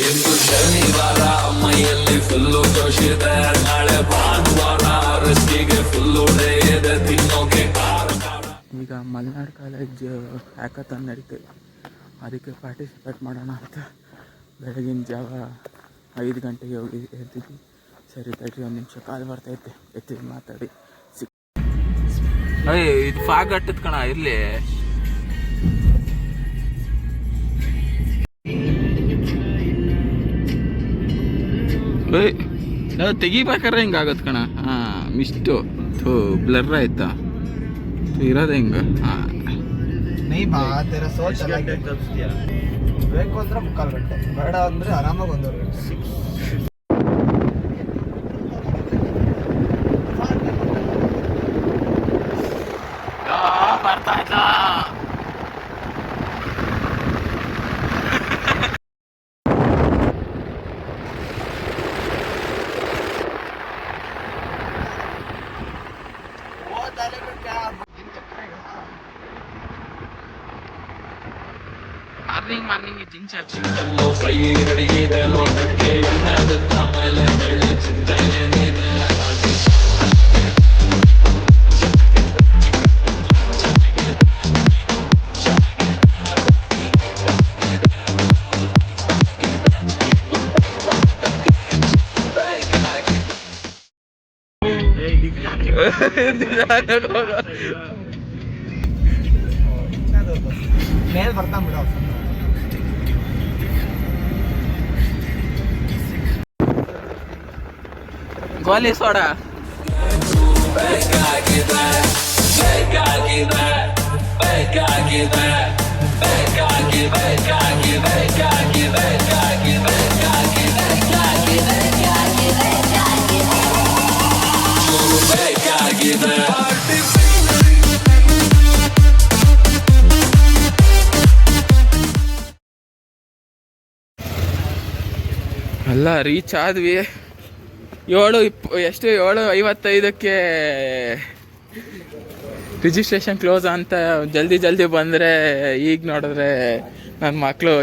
ಇಂದು ಶನಿವಾರ ಅಮ್ಮಯಲ್ಲಿ ಫುಲ್ಲು ಜೋಶಿದೆ, ನಾಳೆ ಭಾನುವಾರ ರಸ್ತಿಗೆ ಫುಲ್ಲು ಡೇ ಇದೆ ತಿನ್ನೋಕೆ. ಈಗ ಮಲ್ನಾಡ್ ಕಾಲೇಜ್ ಹ್ಯಾಕಥಾನ್ ನಡೀತದೆ, ಅದಕ್ಕೆ ಪಾರ್ಟಿಸಿಪೇಟ್ ಮಾಡೋಣ ಅಂತ ಬೆಳಗಿನ ಜಾವ 5 ಗಂಟೆಗೆ ಹೋಗಿ ಎದ್ದಿದ್ವಿ. ಸರಿ ತಡ್ರಿ, ಒಂದು ನಿಮಿಷ ಕಾಲ್ ಬರ್ತೈತೆ, ಎತ್ತಿದ್ದು ಮಾತಾಡಿ. ಇದು ಫಾಗ್ ಅಟ್ಟದ ಕಣ ಇರಲಿ. ನಾವು ತೆಗಿಬೇಕಾರೆ ಹಿಂಗಾಗತ್ ಕಣ. ಮಿಸ್ಟು ಬ್ಲರ್ ಆಯ್ತಾ ಇರೋದು ಹೆಂಗ. ಬೇಕು ಅಂದ್ರೆ 3/4 ಗಂಟೆ, ಬೇಡ ಅಂದ್ರೆ ಆರಾಮಾಗಿ 1.5 ಗಂಟೆ. ಬರ್ತಾ ಇಲ್ಲ. ಮಾರ್ನಿಂಗ್ ಜಿಂಚ ಮೇಲೆ ಬರ್ತಾ ಬಿಡ. ಗೋಲಿ ಸೋಡಾ ಅಲ್ಲ. ರೀಚ್ ಆದ್ವಿ 7:55ಕ್ಕೆ ರಿಜಿಸ್ಟ್ರೇಷನ್ ಕ್ಲೋಸ್ ಅಂತ ಜಲ್ದಿ ಬಂದರೆ, ಈಗ ನೋಡಿದ್ರೆ ನನ್ನ ಮಕ್ಕಳು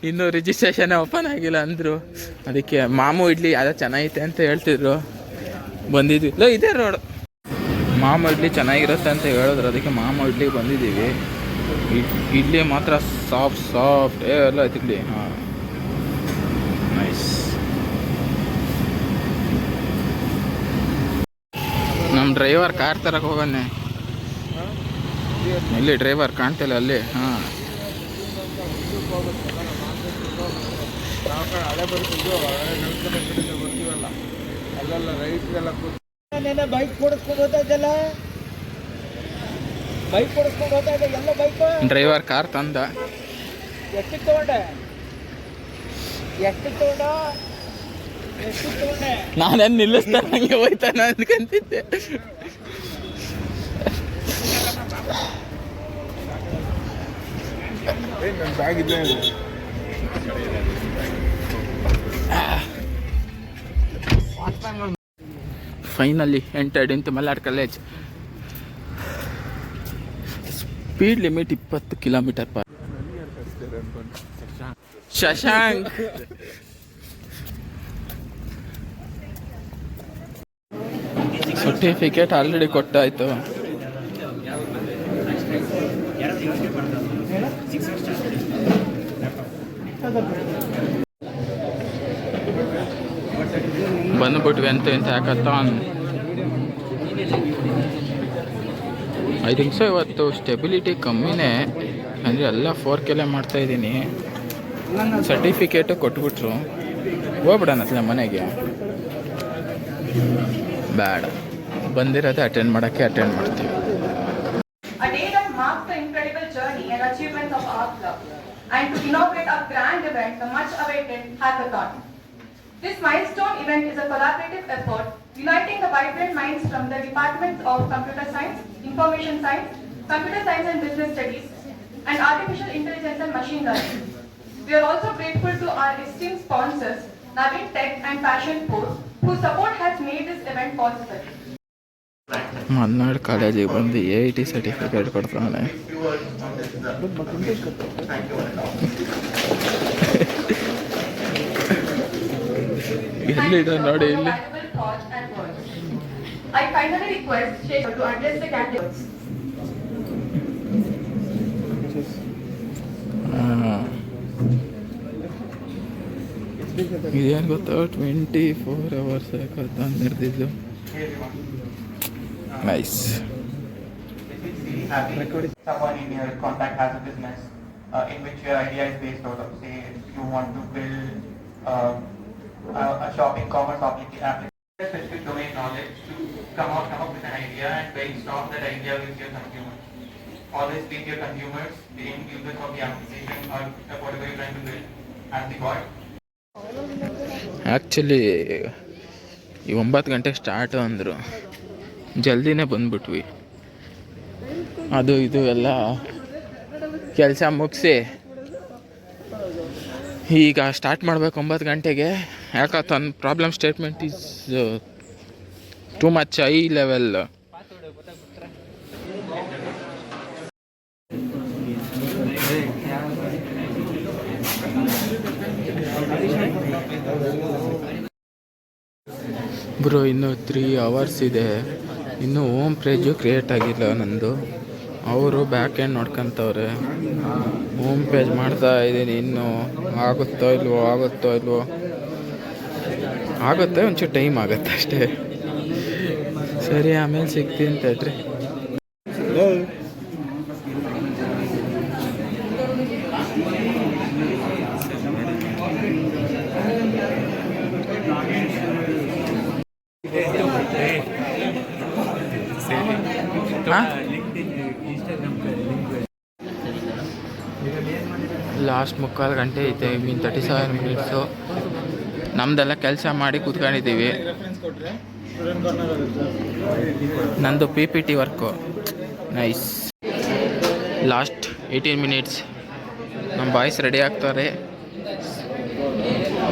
ಇನ್ನೂ ರಿಜಿಸ್ಟ್ರೇಷನ್ ಓಪನ್ ಆಗಿಲ್ಲ ಅಂದರು. ಅದಕ್ಕೆ ಮಾಮು ಇಡ್ಲಿ ಯಾವುದೋ ಚೆನ್ನಾಗೈತೆ ಅಂತ ಹೇಳ್ತಿದ್ರು, ಬಂದಿದ್ವಿ. ಇದೇ ರೋಡು. ಮಾಮು ಇಡ್ಲಿ ಚೆನ್ನಾಗಿರುತ್ತೆ ಅಂತ ಹೇಳಿದ್ರು, ಅದಕ್ಕೆ ಮಾಮು ಇಡ್ಲಿ ಬಂದಿದ್ದೀವಿ. ಇಡ್ಲಿ ಮಾತ್ರ ಸಾಫ್ಟ್ ಎಲ್ಲ ಆಯ್ತು ಇಡ್ಲಿ. ಹಾಂ, ನೈಸ್. ನಮ್ಮ ಡ್ರೈವರ್ ಕಾರ್ ತರಕ್ಕೆ ಹೋಗನೆ. ಇಲ್ಲಿ ಡ್ರೈವರ್ ಕಾಣ್ತಿಲ್ಲ ಅಲ್ಲಿ. ಹಾಂ, ಬೈಕ್ ಕೊಡಿಸ್ಕೊಂಡು ಹೋಗ್ತಾ ಇದ್ದಲ್ಲ, ಬೈಕ್ ಕೊಡಿಸ್ಕೊಂಡು ಹೋಗ್ತಾ ಇದ್ದೆ ಎಲ್ಲ ಬೈಕ್. ಡ್ರೈವರ್ ಕಾರ್ ತಂದ. ಎಷ್ಟಕ್ಕೆ ತಗೊಂಡೆ? ನಾನೇನು ನಿಲ್ಲಿಸ್ತಾನೆ ಹಂಗೆ ಹೋಯ್ತಾನ ಅಂದ್ಕೊಂತಿದ್ದೆ. Finally entered into Malnad college. Speed limit 20 km/h. Shashank certificate already ಕೊಟ್ಟಾಯ್ತು. ಬಂದ್ಬಿಟ್ವಿ ಅಂತ ಹ್ಯಾಕಥಾನ್. ಐ ಥಿಂಕ್ ಸೊ ಇವತ್ತು ಸ್ಟೆಬಿಲಿಟಿ ಕಮ್ಮಿನೇ, ಅಂದರೆ ಎಲ್ಲ 4K ಮಾಡ್ತಾಯಿದ್ದೀನಿ. ಸರ್ಟಿಫಿಕೇಟು ಕೊಟ್ಬಿಟ್ರು. ಹೋಗ್ಬಿಡೋಣ ಮನೆಗೆ. ಬೇಡ, ಬಂದಿರೋದೇ ಅಟೆಂಡ್ ಮಾಡೋಕ್ಕೆ ಅಟೆಂಡ್ ಮಾಡ್ತೀವಿ. A day that marks the incredible journey and achievements of our club, and to inaugurate a grand event, the much-awaited hackathon. This milestone event is a collaborative effort uniting the vibrant minds from the departments of Computer Science, Information Science, Computer Science and Business Studies, and Artificial Intelligence and Machine Learning. We are also grateful to our esteemed sponsors, Navin Tech and Passion Force, whose support has made this event possible. Malnad ಕಾಲೇಜಿಗೆ ಬಂದು AIT certificate ಕೊಡ್ತಾನೆ. ಎಲ್ಲಿದೆ ನೋಡಿ ಇಲ್ಲಿ. valuable thoughts and words. I finally request Shekhar to address the candidates. ಇದೇನು ಗೊತ್ತಾ 24 hours ಯಾಕಂತ ನಡೆದಿದ್ದು. Nice. Someone in your contact has a business in which your idea is based out of, say, you want to build a shopping commerce application, specific domain knowledge to come up with an idea and brainstorm that idea with your consumers. Always treat your consumers, the end users of the application or whatever you're trying to build, as the god. Actually ಈ 9 ಗಂಟೆಗೆ start ಅಂದರು, ಜಲ್ದಿನೇ ಬಂದ್ಬಿಟ್ವಿ. ಅದು ಇದು ಎಲ್ಲ ಕೆಲಸ ಮುಗಿಸಿ ಈಗ start ಮಾಡಬೇಕು 9 ಗಂಟೆಗೆ. ಯಾಕಂತ problem statement is too much high level. Bro ಇನ್ನೂ 3 hours ಇದೆ, ಇನ್ನೂ ಹೋಮ್ ಪೇಜು ಕ್ರಿಯೇಟ್ ಆಗಿಲ್ಲ ನಂದು. ಅವರು ಬ್ಯಾಕ್ ಎಂಡ್ ನೋಡ್ಕೊತವ್ರೆ. ಹೋಮ್ ಪೇಜ್ ಮಾಡ್ತಾ ಇದ್ದೀನಿ, ಇನ್ನೂ ಆಗುತ್ತೋ ಇಲ್ವೋ ಆಗುತ್ತೆ, ಒಂಚೂರು ಟೈಮ್ ಆಗುತ್ತೆ ಅಷ್ಟೇ. ಸರಿ, ಆಮೇಲೆ ಸಿಗ್ತೀನಿ ಅಂತ ಹೇಳ್ರಿ. ಲಾಸ್ಟ್ 3/4 ಗಂಟೆ ಐತೆ, 37 minutes. ನಮ್ಮದೆಲ್ಲ ಕೆಲಸ ಮಾಡಿ ಕೂತ್ಕೊಂಡಿದ್ದೀವಿ. ನಂದು PPT work. Nice. Last 18 minutes. ನಮ್ಮ ಬಾಯ್ಸ್ ರೆಡಿ ಆಗ್ತಾರೆ.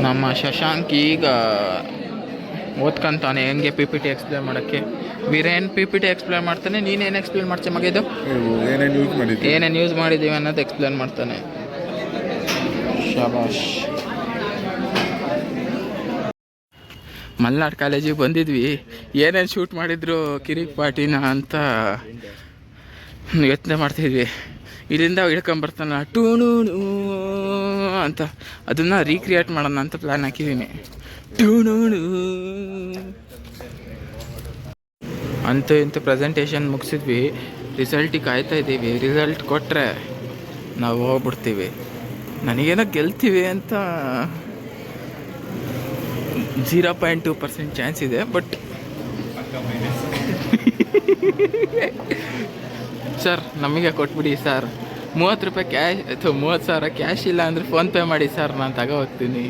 ನಮ್ಮ ಶಶಾಂಕ್ ಈಗ ಓದ್ಕೊಂತಾನೆ ಹೆಂಗೆ PPT ಎಕ್ಸ್ಪ್ಲೇನ್ ಮಾಡೋಕ್ಕೆ. ವೀರೇನ್ PPT ಎಕ್ಸ್ಪ್ಲೇನ್ ಮಾಡ್ತಾನೆ, ನೀನೇನು ಎಕ್ಸ್ಪ್ಲೇನ್ ಮಾಡ್ತೀಯ ಮಗ? ಇದು ಏನೇನು ಯೂಸ್ ಮಾಡಿದ್ದೀವಿ ಅನ್ನೋದು ಎಕ್ಸ್ಪ್ಲೇನ್ ಮಾಡ್ತಾನೆ. ಶಾಬಾಷ್. ಮಲ್ನಾಡ್ ಕಾಲೇಜಿಗೆ ಬಂದಿದ್ವಿ, ಏನೇನು ಶೂಟ್ ಮಾಡಿದ್ರು ಕಿರಿಕ್ ಪಾರ್ಟಿನ ಅಂತ ಯೋಚನೆ ಮಾಡ್ತಿದ್ವಿ. ಇಲ್ಲಿಂದ ಇಳ್ಕೊಂಬರ್ತಾನ ಟೂಣು ಅಂತ, ಅದನ್ನು ರೀಕ್ರಿಯೇಟ್ ಮಾಡೋಣ ಅಂತ ಪ್ಲ್ಯಾನ್ ಹಾಕಿದ್ದೀನಿ. ಟೂಣು ಅಂತೂ ಇಂಥ ಪ್ರೆಸೆಂಟೇಷನ್ ಮುಗಿಸಿದ್ವಿ. ರಿಸಲ್ಟಿಗೆ ಕಾಯ್ತಾ ಇದ್ದೀವಿ. ರಿಸಲ್ಟ್ ಕೊಟ್ಟರೆ ನಾವು ಹೋಗ್ಬಿಡ್ತೀವಿ. ನನಗೇನೋ ಗೆಲ್ತೀವಿ ಅಂತ 0.2% ಚಾನ್ಸ್ ಇದೆ. ಬಟ್ ಸರ್ ನಮಗೆ ಕೊಟ್ಬಿಡಿ ಸರ್, 30 ರೂಪಾಯಿ ಕ್ಯಾಶ್ ಅಥವಾ 30,000 ಕ್ಯಾಶ್ ಇಲ್ಲ ಅಂದರೆ ಫೋನ್ಪೇ ಮಾಡಿ ಸರ್, ನಾನು ತಗೋ ಹೋಗ್ತೀನಿ.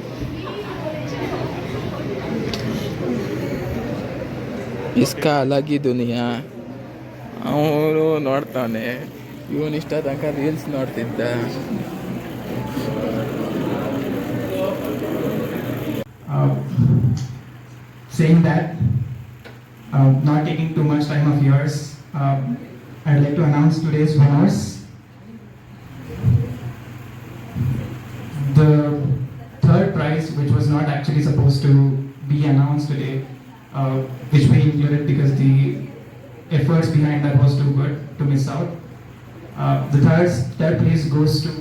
ಇಸ್ಕಾ ಅಲಗಿ ದುನಿಯಾ. ಅವನು ನೋಡ್ತಾನೆ, ಇವನು ಇಷ್ಟ ತನಕ reels ನೋಡ್ತಿದ್ದ. Saying that, not taking too much time of yours, I'd like to announce today's winners. The third prize, which was not actually supposed to be announced today, which we included because the efforts behind that was too good to miss out. The third place goes to,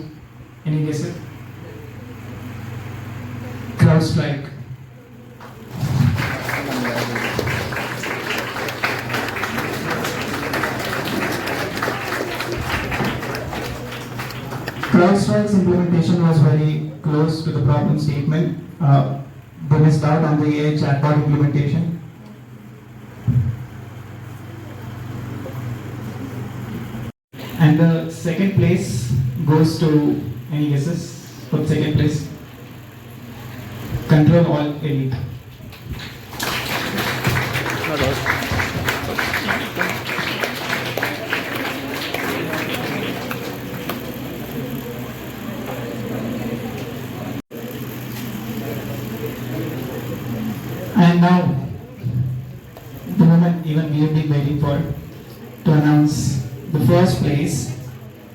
any guesses? CrowdStrike. CrowdStrike's implementation was very close to the problem statement. They missed out on the AI chatbot implementation. And the second place goes to, any guesses for the second place? Control Alt Elite. And now, the moment even we have been waiting for, to announce the first place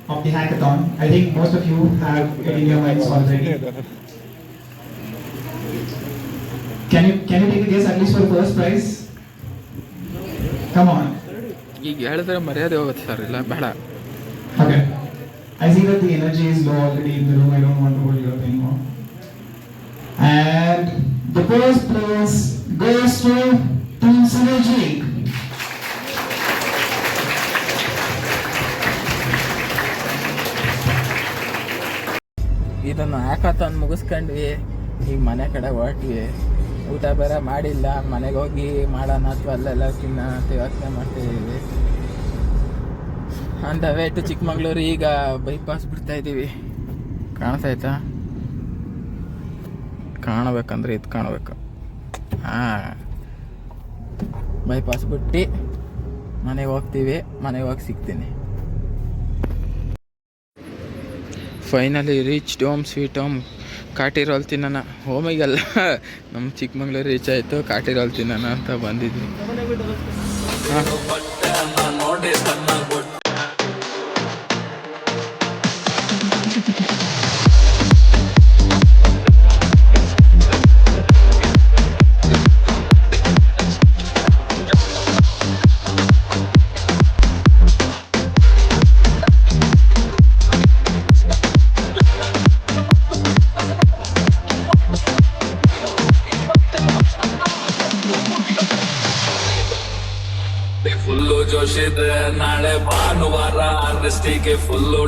of the hackathon. I think most of you have it in your minds already. Can you take a guess at least for the first prize? Come on. ಈಗ ಹೇಳಿದ್ರೆ ಮರ್ಯಾದೆ ಹೋಗುತ್ತೆ sir, ಇಲ್ಲ ಬೇಡ. Okay. I see that the energy is low already in the room. I don't want to hold you up anymore. And the first place goes to Team Synergy. ಇದನ್ನು ಹ್ಯಾಕಾಥಾನ್ ಮುಗಿಸ್ಕೊಂಡ್ವಿ, ಈಗ ಮನೆ ಕಡೆ ಹೊರಟ್ವಿ. ಊಟ ಬೇರೆ ಮಾಡಿಲ್ಲ, ಮನೆಗೆ ಹೋಗಿ ಮಾಡೋಣ ಅಥವಾ ಅಲ್ಲೆಲ್ಲ ತಿನ್ನೋಣ ಅಂತ ಯೋಚನೆ ಮಾಡ್ತಿದ್ದೀವಿ. On the way to Chikmagalur. ಈಗ ಬೈಪಾಸ್ ಬಿಡ್ತಾ ಇದ್ದೀವಿ. ಕಾಣಿಸ್ತಾಯ್ತಾ? ಕಾಣಬೇಕಂದ್ರೆ ಇದು ಕಾಣಬೇಕು. ಬೈಪಾಸ್ ಬಿಟ್ಟು ಮನೆಗೆ ಹೋಗ್ತೀವಿ. ಮನೆಗೆ ಹೋಗಿ ಸಿಗ್ತೀನಿ. Finally reach home, sweet home. Kathi roll ತಿನ್ನೋಣ. ಹೋಮಿಗಲ್ಲ, ನಮ್ಮ ಚಿಕ್ಕಮಂಗ್ಳೂರು ರೀಚ್ ಆಯಿತು. ಕಾಟಿ ರೋಲ್ ತಿನ್ನೋಣ ಅಂತ ಬಂದಿದ್ವಿ. ನೋಡಿ ತನ್ನ ಕೊಟ್ಟ ಫುಲ್ಲು ಜೋಶಿದೆ. ನಾಳೆ ಭಾನುವಾರ, ಆರ್ಟಿಸ್ಟಿಗೆ ಫುಲ್ಲು